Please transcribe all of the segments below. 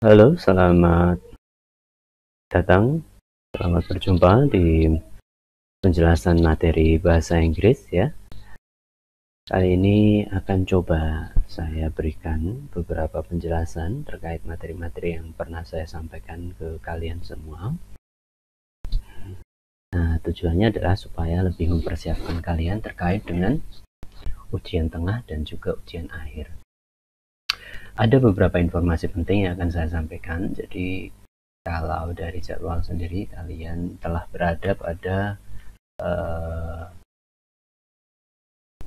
Halo, selamat datang. Selamat berjumpa di penjelasan materi bahasa Inggris ya. Kali ini akan coba saya berikan beberapa penjelasan terkait materi-materi yang pernah saya sampaikan ke kalian semua. Nah, tujuannya adalah supaya lebih mempersiapkan kalian terkait dengan ujian tengah dan juga ujian akhir. Ada beberapa informasi penting yang akan saya sampaikan. Jadi kalau dari jadwal sendiri kalian telah berada pada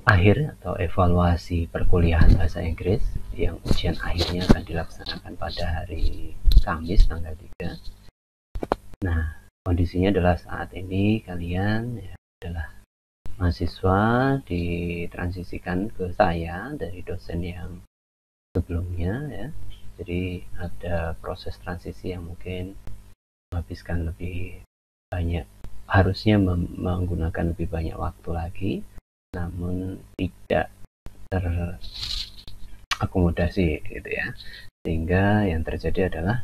akhir atau evaluasi perkuliahan bahasa Inggris yang ujian akhirnya akan dilaksanakan pada hari Kamis tanggal 3. Nah, kondisinya adalah saat ini kalian adalah mahasiswa ditransisikan ke saya dari dosen yang sebelumnya ya. Jadi ada proses transisi yang mungkin menghabiskan lebih banyak, harusnya menggunakan lebih banyak waktu lagi, namun tidak terakomodasi gitu ya, sehingga yang terjadi adalah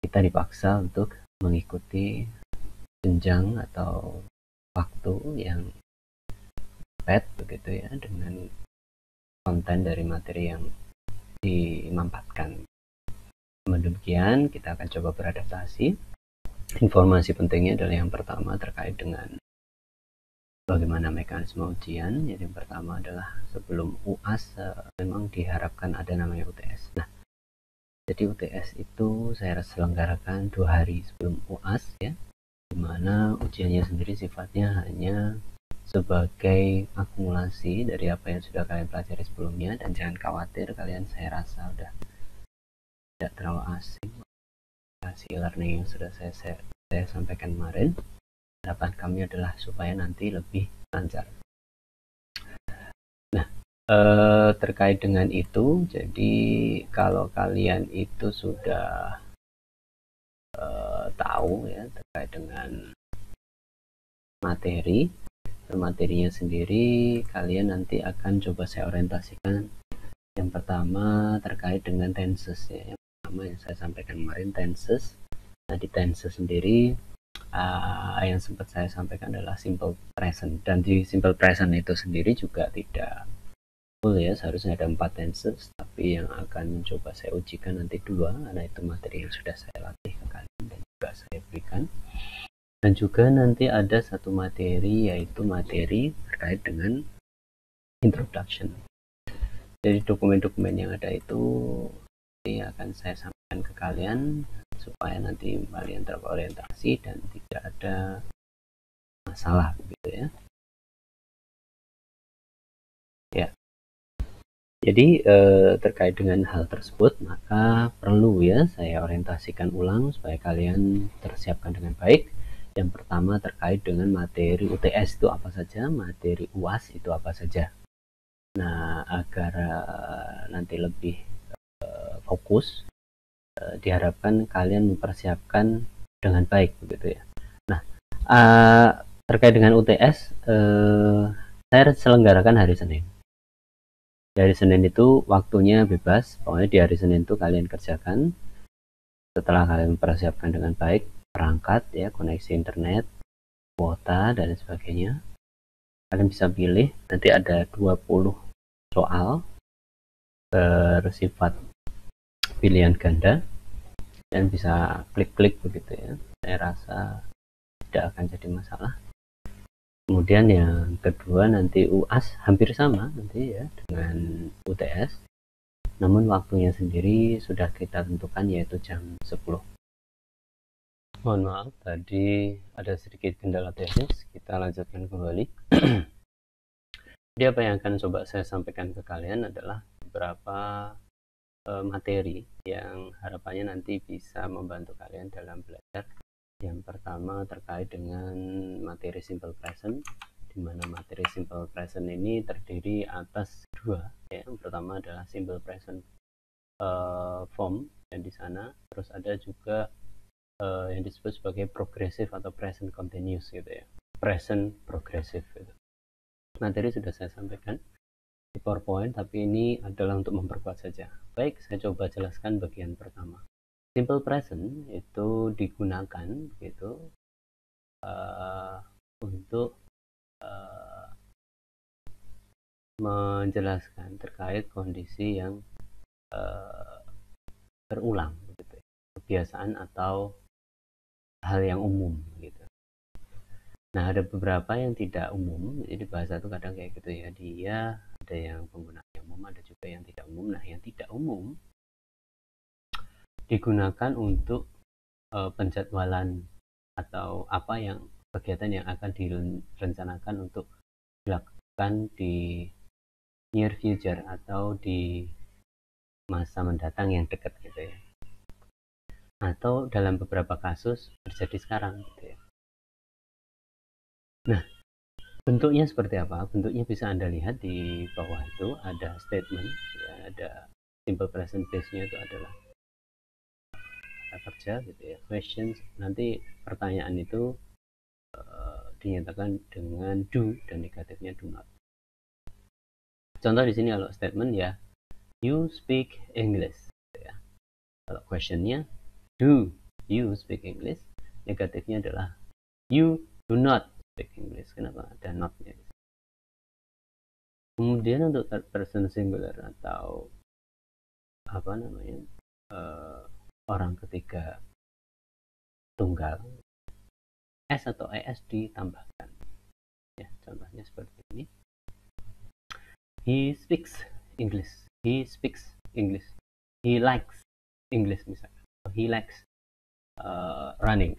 kita dipaksa untuk mengikuti jenjang atau waktu yang padat begitu ya, dengan konten dari materi yang dimampatkan. Demikian kita akan coba beradaptasi. Informasi pentingnya adalah yang pertama terkait dengan bagaimana mekanisme ujian. Jadi yang pertama adalah sebelum UAS memang diharapkan ada namanya UTS. Nah, jadi UTS itu saya selenggarakan 2 hari sebelum UAS ya, dimana ujiannya sendiri sifatnya hanya sebagai akumulasi dari apa yang sudah kalian pelajari sebelumnya, dan jangan khawatir, kalian saya rasa udah tidak terlalu asing hasil learning yang sudah saya sampaikan kemarin. Harapan kami adalah supaya nanti lebih lancar. Nah, terkait dengan itu, jadi kalau kalian itu sudah tahu ya terkait dengan materinya sendiri, kalian nanti akan coba saya orientasikan. Yang pertama terkait dengan tenses ya. Yang pertama yang saya sampaikan kemarin tenses. Nah, di tenses sendiri yang sempat saya sampaikan adalah simple present, dan di simple present itu sendiri juga tidak full ya, seharusnya ada 4 tenses, tapi yang akan mencoba saya ujikan nanti 2, karena itu materi yang sudah saya latih ke kalian dan juga saya berikan. Dan juga nanti ada satu materi, yaitu materi terkait dengan introduction. Jadi dokumen-dokumen yang ada itu akan saya sampaikan ke kalian supaya nanti kalian terorientasi dan tidak ada masalah begitu ya. Ya. Jadi terkait dengan hal tersebut, maka perlu ya saya orientasikan ulang supaya kalian tersiapkan dengan baik. Yang pertama terkait dengan materi UTS itu apa saja, materi UAS itu apa saja. Nah, agar nanti lebih fokus, diharapkan kalian mempersiapkan dengan baik begitu ya. Nah, terkait dengan UTS, saya selenggarakan hari Senin. Dari Senin itu waktunya bebas, pokoknya di hari Senin itu kalian kerjakan. Setelah kalian mempersiapkan dengan baik perangkat ya, koneksi internet, kuota dan sebagainya, kalian bisa pilih. Nanti ada 20 soal bersifat pilihan ganda dan bisa klik-klik begitu ya. Saya rasa tidak akan jadi masalah. Kemudian yang kedua nanti UAS hampir sama nanti ya dengan UTS, namun waktunya sendiri sudah kita tentukan, yaitu jam 10. Mohon maaf, tadi ada sedikit kendala teknis, kita lanjutkan kembali. Jadi apa yang akan coba saya sampaikan ke kalian adalah beberapa materi yang harapannya nanti bisa membantu kalian dalam belajar. Yang pertama terkait dengan materi simple present, di mana materi simple present ini terdiri atas 2 ya. Yang pertama adalah simple present form yang di sana, terus ada juga yang disebut sebagai progressive atau present continuous gitu ya, present progressive gitu. Materi sudah saya sampaikan. di PowerPoint, tapi ini adalah untuk memperkuat saja. Baik, saya coba jelaskan bagian pertama. Simple present itu digunakan gitu untuk menjelaskan terkait kondisi yang berulang, gitu. Kebiasaan atau hal yang umum gitu. Nah, ada beberapa yang tidak umum, jadi bahasa itu kadang kayak gitu ya, dia ada yang penggunaan umum, ada juga yang tidak umum. Nah, yang tidak umum digunakan untuk penjadwalan atau apa yang kegiatan yang akan direncanakan untuk dilakukan di near future atau di masa mendatang yang dekat gitu ya, atau dalam beberapa kasus terjadi sekarang gitu ya. Nah, bentuknya seperti apa? Bentuknya bisa Anda lihat di bawah itu ada statement, ya, ada simple present base-nya itu adalah kata kerja gitu ya, questions, nanti pertanyaan itu dinyatakan dengan do dan negatifnya do not. Contoh di sini kalau statement ya, you speak English gitu ya. Kalau questionnya, do you speak English, negatifnya adalah you do not speak English. Kenapa ada not-nya? Kemudian untuk third person singular atau apa namanya, orang ketiga tunggal, s atau es ditambahkan ya. Contohnya seperti ini, he speaks English, he speaks English, he likes English misalnya, he likes running.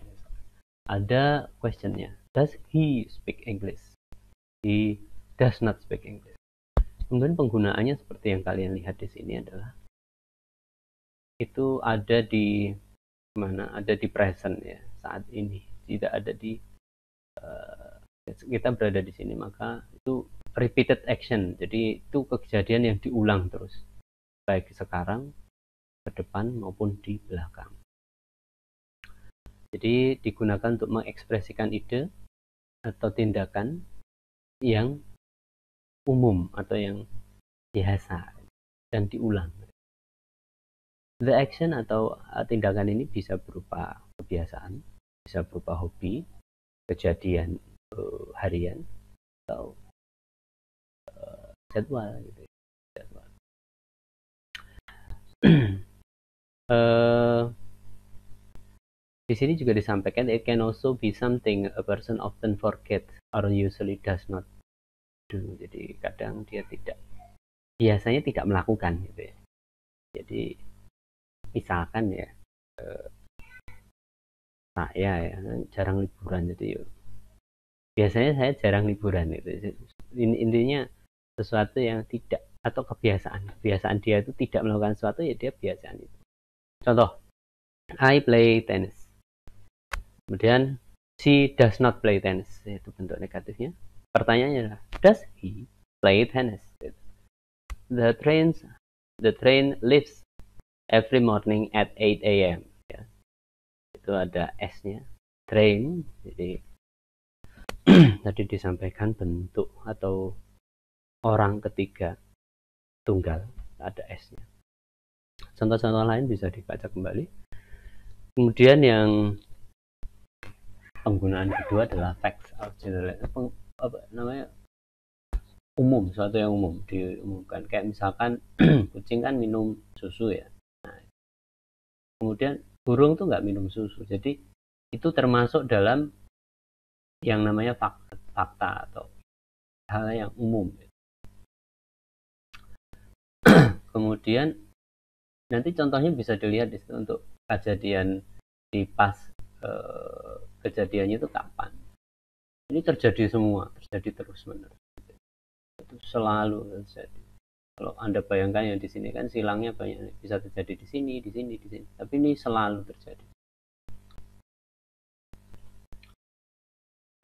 Ada questionnya, does he speak English, he does not speak English. Kemudian penggunaannya seperti yang kalian lihat di sini adalah itu ada di mana, ada di present ya, saat ini, tidak ada di kita berada di sini, maka itu repeated action, jadi itu kejadian yang diulang terus, baik sekarang, ke depan maupun di belakang. Jadi digunakan untuk mengekspresikan ide atau tindakan yang umum atau yang biasa dan diulang. The action atau tindakan ini bisa berupa kebiasaan, bisa berupa hobi, kejadian harian, atau jadwal gitu. Jadwal. Di sini juga disampaikan it can also be something a person often forgets or usually does not do. Jadi kadang dia biasanya tidak melakukan gitu ya. Jadi misalkan ya, saya ya jarang liburan, jadi biasanya saya jarang liburan gitu. Intinya sesuatu yang tidak, atau kebiasaan dia itu tidak melakukan sesuatu ya, dia biasaan itu. Contoh, I play tennis. Kemudian she does not play tennis, itu bentuk negatifnya. Pertanyaannya adalah does he play tennis? The train leaves every morning at 8 a.m. ya. Itu ada S-nya, train. Jadi tadi disampaikan bentuk atau orang ketiga tunggal, ada S-nya. Contoh-contoh lain bisa dibaca kembali. Kemudian yang penggunaan kedua adalah facts or general, apa namanya, umum, sesuatu yang umum diumumkan. Kayak misalkan kucing kan minum susu ya. Nah, kemudian burung tuh nggak minum susu. Jadi itu termasuk dalam yang namanya fakta atau hal yang umum. Kemudian nanti contohnya bisa dilihat di situ untuk kejadian di pas kejadiannya itu kapan. Ini terjadi semua, terjadi terus menerus. Itu selalu terjadi. Kalau Anda bayangkan yang di sini kan silangnya banyak, bisa terjadi di sini, di sini, di sini. Tapi ini selalu terjadi.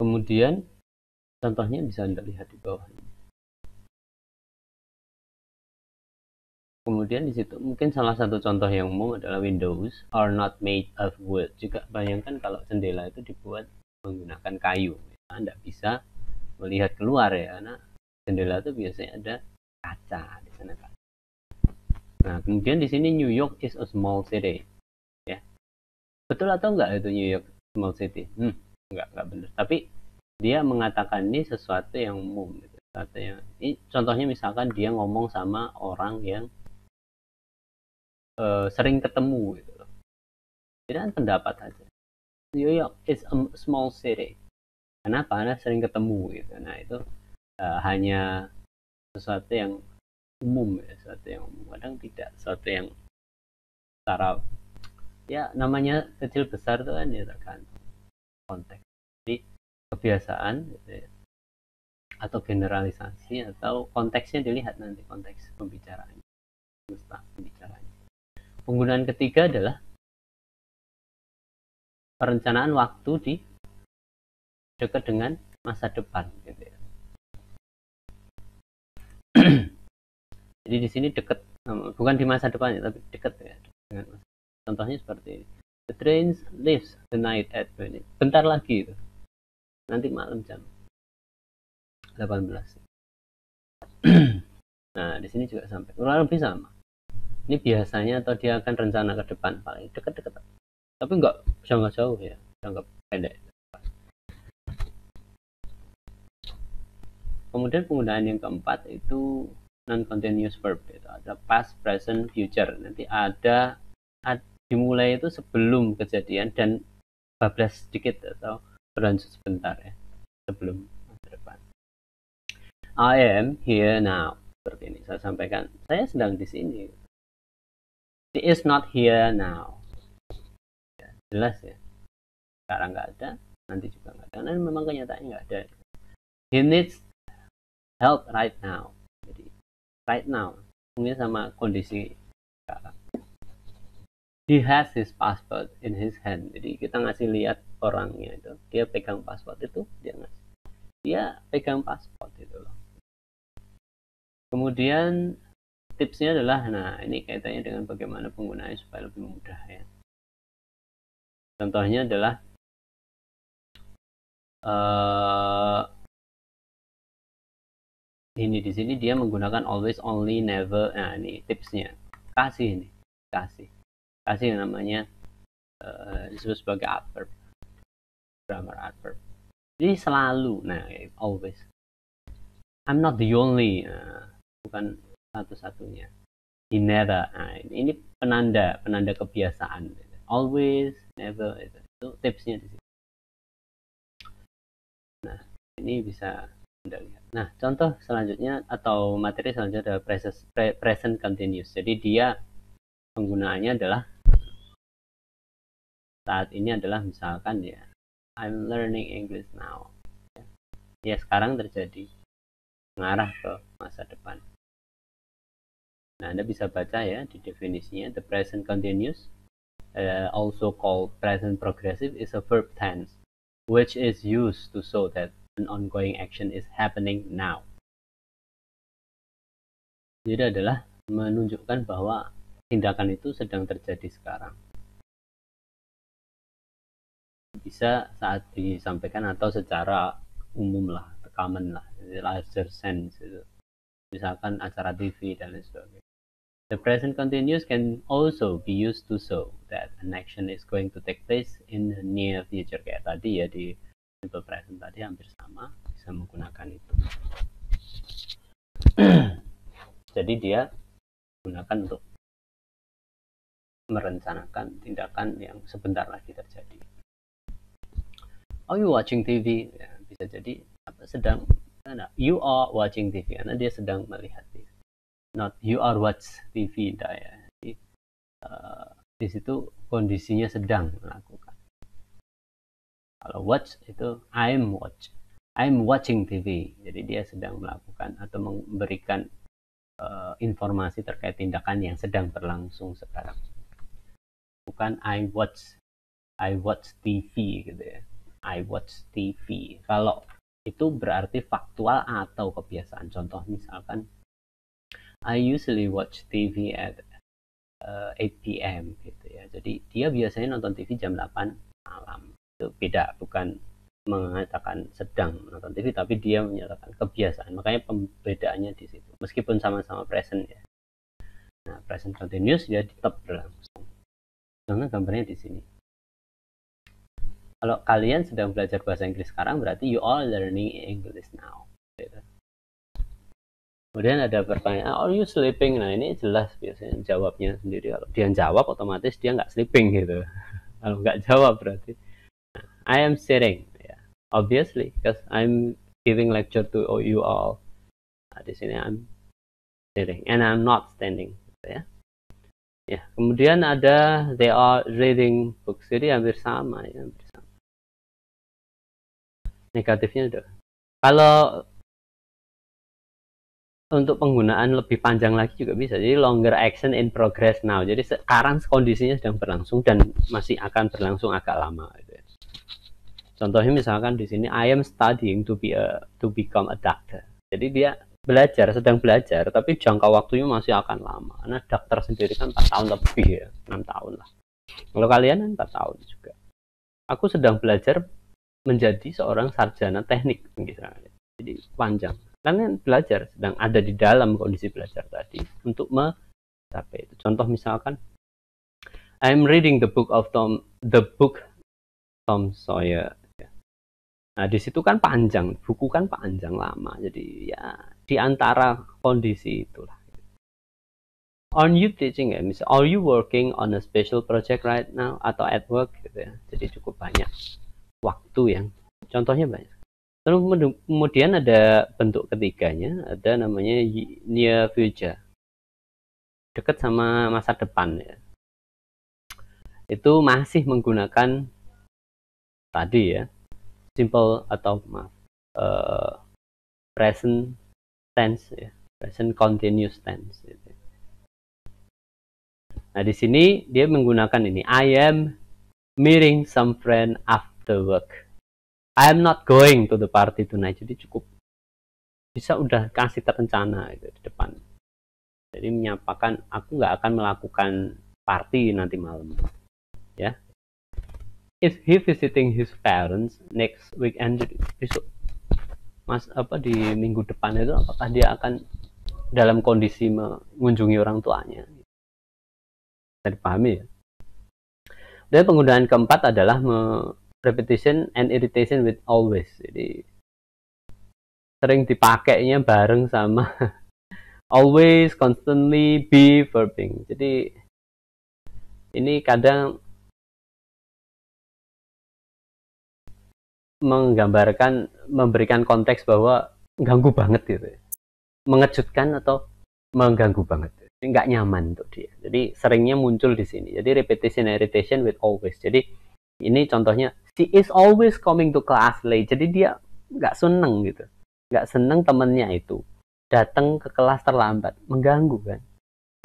Kemudian contohnya bisa Anda lihat di bawah ini. Kemudian di situ mungkin salah satu contoh yang umum adalah windows are not made of wood. Juga bayangkan kalau jendela itu dibuat menggunakan kayu, Anda bisa melihat keluar ya, karena jendela itu biasanya ada kaca di sana kaca. Nah, kemudian di sini New York is a small city. Ya. Betul atau enggak itu New York small city? Enggak benar. Tapi dia mengatakan ini sesuatu yang umum gitu. Sesuatu yang ini contohnya misalkan dia ngomong sama orang yang sering ketemu gitu loh. Jadi kan pendapat aja. New York is a small city. Kenapa? Karena sering ketemu gitu. Nah, itu hanya sesuatu yang umum ya, sesuatu yang umum. Kadang tidak sesuatu yang secara ya namanya kecil besar itu kan ya tergantung konteks. Jadi kebiasaan gitu ya, atau generalisasi atau konteksnya dilihat nanti konteks pembicaraan. Penggunaan ketiga adalah perencanaan waktu di dekat dengan masa depan gitu ya. Jadi di sini dekat, bukan di masa depan ya, tapi dekat ya dengan masa. Contohnya seperti ini. The train leaves the night at 20. Bentar lagi itu. Nanti malam jam 18. Nah, di sini juga sampai. Kurang lebih sama. Ini biasanya atau dia akan rencana ke depan paling dekat-dekat. Tapi enggak jauh ya, jangka pendek. Kemudian penggunaan yang keempat itu non-continuous verb, itu ada past, present, future. Nanti ada dimulai itu sebelum kejadian dan bablas sedikit atau berlanjut sebentar ya sebelum masa depan. I am here now, seperti ini saya sampaikan, saya sedang di sini. She is not here now, ya, jelas ya, sekarang nggak ada, nanti juga nggak ada, dan memang kenyataannya nggak ada. He needs help right now, jadi right now mungkin sama kondisi sekarang. He has his passport in his hand, jadi kita ngasih lihat orangnya itu, dia pegang paspor itu, dia pegang paspor itu loh. Kemudian tipsnya adalah, nah ini kaitannya dengan bagaimana penggunaannya supaya lebih mudah ya. Contohnya adalah ini di sini dia menggunakan always, only, never. Nah ini tipsnya, kasih yang namanya disebut sebagai adverb, grammar adverb. Jadi selalu, nah always. I'm not the only, bukan satu-satunya. He never, nah ini penanda kebiasaan. Always, never, itu tipsnya di sini. Nah ini bisa Anda lihat. Nah contoh selanjutnya atau materi selanjutnya adalah present continuous. Jadi dia penggunaannya adalah saat ini adalah misalkan ya, I'm learning English now. Ya sekarang terjadi, mengarah ke masa depan. Nah Anda bisa baca ya di definisinya, the present continuous, also called present progressive, is a verb tense which is used to show that an ongoing action is happening now. Jadi adalah menunjukkan bahwa tindakan itu sedang terjadi sekarang. Bisa saat disampaikan atau secara umum lah, common lah, larger sense itu. Misalkan acara TV dan lain sebagainya. The present continuous can also be used to show that an action is going to take place in the near future. Kayak tadi ya di simple present tadi hampir sama, bisa menggunakan itu. Jadi dia gunakan untuk merencanakan tindakan yang sebentar lagi terjadi. Are you watching TV? Ya, bisa jadi sedang, you are watching TV karena dia sedang melihat TV. Not you are watch TV, ya. Jadi, di situ kondisinya sedang melakukan. Kalau watch itu I'm watching TV. Jadi dia sedang melakukan atau memberikan informasi terkait tindakan yang sedang berlangsung sekarang. Bukan I watch TV gitu ya. I watch TV. Kalau itu berarti faktual atau kebiasaan. Contoh misalkan I usually watch TV at 8 p.m. gitu ya. Jadi dia biasanya nonton TV jam 8 malam. Itu beda, bukan mengatakan sedang nonton TV, tapi dia menyatakan kebiasaan. Makanya pembedaannya di situ. Meskipun sama-sama present ya. Nah, present continuous dia tetap berlangsung. Karena gambarnya di sini. Kalau kalian sedang belajar bahasa Inggris sekarang, berarti you all learning English now. Gitu. Kemudian ada pertanyaan, are you sleeping? Nah, ini jelas biasanya jawabnya sendiri. Kalau dia jawab, otomatis dia nggak sleeping gitu. Kalau nggak jawab berarti I am sitting. Yeah. Obviously, because I'm giving lecture to you all. Nah, di sini I'm sitting and I'm not standing. Gitu ya. Ya, kemudian ada they are reading books. Jadi hampir sama ya, hampir sama. Negatifnya udah. Kalau untuk penggunaan lebih panjang lagi juga bisa. Jadi longer action in progress now. Jadi sekarang kondisinya sedang berlangsung dan masih akan berlangsung agak lama. Gitu ya. Contohnya misalkan di sini I am studying to become a doctor. Jadi dia belajar, sedang belajar, tapi jangka waktunya masih akan lama. Karena dokter sendiri kan 4 tahun lebih ya, 6 tahun lah. Kalau kalian kan 4 tahun juga. Aku sedang belajar menjadi seorang sarjana teknik misalnya. Jadi panjang. Kalian belajar sedang ada di dalam kondisi belajar tadi untuk mencapai itu. Contoh misalkan I'm reading the book Tom Sawyer. Nah, di situ kan panjang, buku kan panjang lama. Jadi ya di antara kondisi itulah. Are you teaching ya? Misalnya, are you working on a special project right now atau at work gitu ya. Jadi cukup banyak waktu yang contohnya banyak. Lalu kemudian ada bentuk ketiganya, ada namanya near future, dekat sama masa depan ya. Itu masih menggunakan tadi ya, simple atau present tense ya, present continuous tense. Gitu. Nah di sini dia menggunakan ini, I am meeting some friend after work. I am not going to the party tonight. Jadi cukup bisa udah kasih terencana gitu di depan. Jadi menyapakan aku nggak akan melakukan party nanti malam. Ya. If he visiting his parents next weekend, jadi besok di minggu depan itu apakah dia akan dalam kondisi mengunjungi orang tuanya? Bisa dipahami ya. Dan penggunaan keempat adalah repetition and irritation with always. Jadi sering dipakainya bareng sama always, constantly, be, verbing. Jadi ini kadang menggambarkan, memberikan konteks bahwa ganggu banget gitu ya. Mengejutkan atau mengganggu banget. Nggak nyaman untuk dia. Jadi seringnya muncul di sini. Jadi repetition and irritation with always. Jadi ini contohnya, she is always coming to class late. Jadi dia nggak seneng gitu. Nggak seneng temennya itu datang ke kelas terlambat. Mengganggu kan.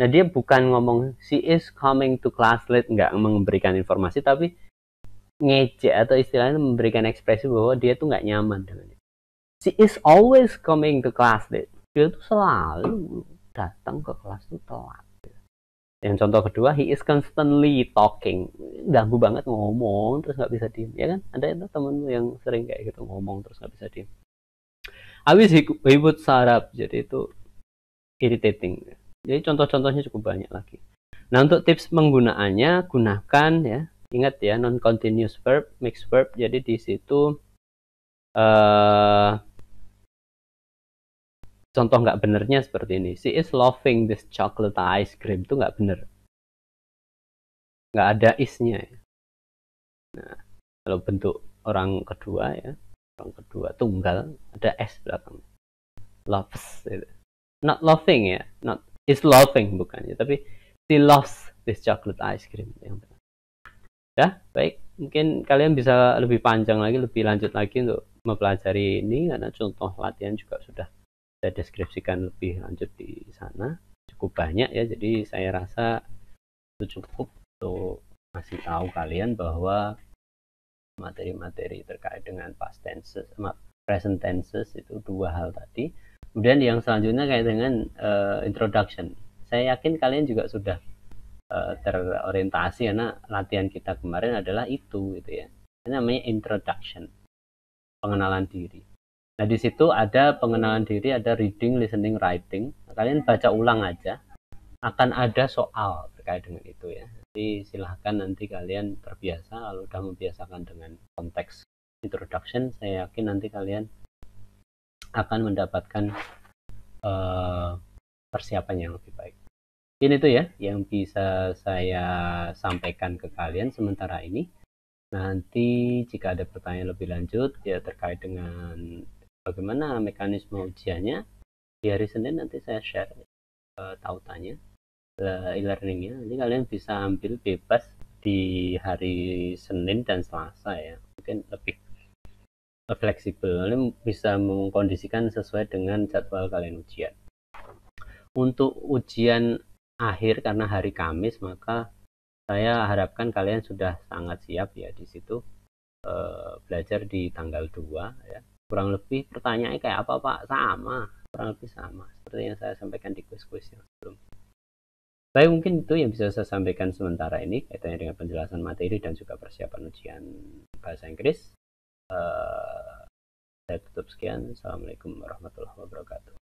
Nah dia bukan ngomong she is coming to class late. Nggak memberikan informasi. Tapi ngejek atau istilahnya memberikan ekspresi bahwa dia tuh nggak nyaman dengan itu. She is always coming to class late. Dia tuh selalu datang ke kelas tuh telat. Yang contoh kedua, he is constantly talking. Ganggu banget ngomong terus nggak bisa diem, ya kan? Ada itu temenmu yang sering kayak gitu ngomong terus nggak bisa diem. Habis he would shut up, jadi itu irritating. Jadi contoh-contohnya cukup banyak lagi. Nah untuk tips penggunaannya, gunakan ya, ingat ya non continuous verb, mixed verb. Jadi di situ contoh nggak benernya seperti ini. She is loving this chocolate ice cream. Itu nggak bener. Nggak ada isnya. Ya. Nah, kalau bentuk orang kedua ya, orang kedua tunggal, ada s belakang. Loves. Gitu. Not loving ya. Not is loving bukan ya. Tapi she loves this chocolate ice cream. Ya, baik. Mungkin kalian bisa lebih panjang lagi, lebih lanjut lagi untuk mempelajari ini. Karena contoh latihan juga sudah saya deskripsikan lebih lanjut di sana, cukup banyak ya, jadi saya rasa itu cukup untuk masih tahu kalian bahwa materi-materi terkait dengan past tenses sama present tenses itu dua hal tadi. Kemudian yang selanjutnya kayak dengan introduction. Saya yakin kalian juga sudah terorientasi karena latihan kita kemarin adalah itu gitu ya. Ini namanya introduction. pengenalan diri. Nah, di situ ada pengenalan diri, ada reading, listening, writing. Kalian baca ulang aja. Akan ada soal terkait dengan itu ya. Jadi silahkan nanti kalian terbiasa. Kalau udah membiasakan dengan konteks introduction, saya yakin nanti kalian akan mendapatkan persiapan yang lebih baik. Ini tuh ya yang bisa saya sampaikan ke kalian sementara ini. Nanti jika ada pertanyaan lebih lanjut ya terkait dengan bagaimana mekanisme ujiannya, di hari Senin nanti saya share tautannya, e-learningnya. Nanti kalian bisa ambil bebas di hari Senin dan Selasa ya, mungkin lebih fleksibel. Kalian bisa mengkondisikan sesuai dengan jadwal kalian ujian. Untuk ujian akhir karena hari Kamis, maka saya harapkan kalian sudah sangat siap ya di situ, belajar di tanggal 2 ya. Kurang lebih pertanyaannya kayak apa Pak? Sama, kurang lebih sama seperti yang saya sampaikan di kuis-kuis yang sebelumnya. Baik, mungkin itu yang bisa saya sampaikan sementara ini kaitannya dengan penjelasan materi dan juga persiapan ujian bahasa Inggris. Saya tutup sekian. Assalamualaikum warahmatullahi wabarakatuh.